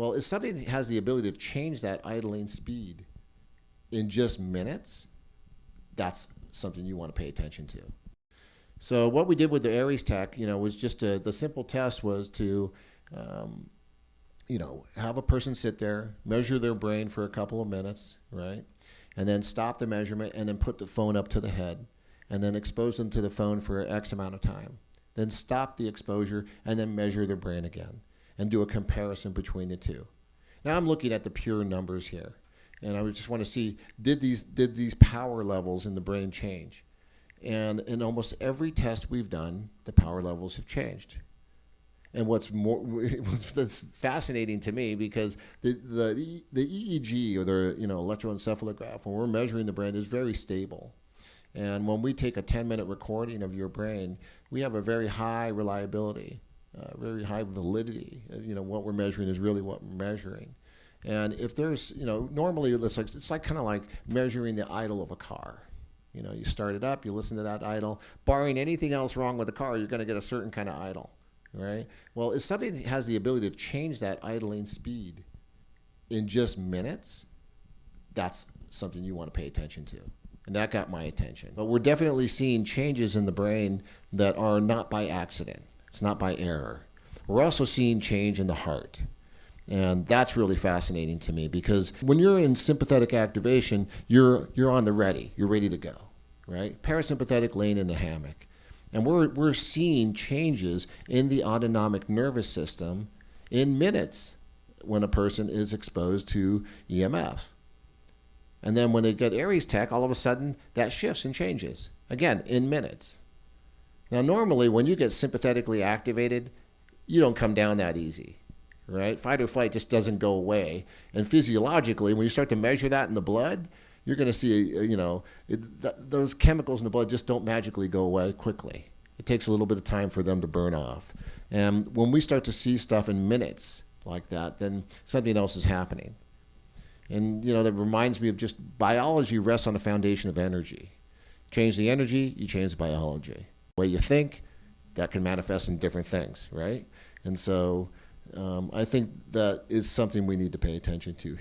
Well, if something has the ability to change that idling speed in just minutes, that's something you want to pay attention to. So what we did with the Aries Tech, was just the simple test was to, have a person sit there, measure their brain for a couple of minutes, right? And then stop the measurement and then put the phone up to the head and then expose them to the phone for X amount of time. Then stop the exposure and then measure their brain again and do a comparison between the two. Now I'm looking at the pure numbers here, and I just want to see, did these power levels in the brain change? And in almost every test we've done, the power levels have changed. And what's that's fascinating to me, because the EEG, or the electroencephalograph, when we're measuring the brain, is very stable. And when we take a 10-minute recording of your brain, we have a very high reliability, very high validity. What we're measuring is really what we're measuring. And if there's, normally it's like kind of like measuring the idle of a car. You start it up, you listen to that idle. Barring anything else wrong with the car, you're going to get a certain kind of idle, right? Well, if something has the ability to change that idling speed in just minutes, that's something you want to pay attention to. And that got my attention. But we're definitely seeing changes in the brain that are not by accident. It's not by error. We're also seeing change in the heart. And that's really fascinating to me, because when you're in sympathetic activation, you're on the ready. You're ready to go, right? Parasympathetic, laying in the hammock. And we're seeing changes in the autonomic nervous system in minutes when a person is exposed to EMF. And then when they get Aries Tech, all of a sudden that shifts and changes, again, in minutes. Now, normally when you get sympathetically activated, you don't come down that easy. Right? Fight or flight just doesn't go away. And physiologically, when you start to measure that in the blood, you're going to see, those chemicals in the blood just don't magically go away quickly. It takes a little bit of time for them to burn off. And when we start to see stuff in minutes like that, then something else is happening. And, that reminds me of just biology rests on the foundation of energy. Change the energy, you change the biology. The way you think, that can manifest in different things, right? And so I think that is something we need to pay attention to here.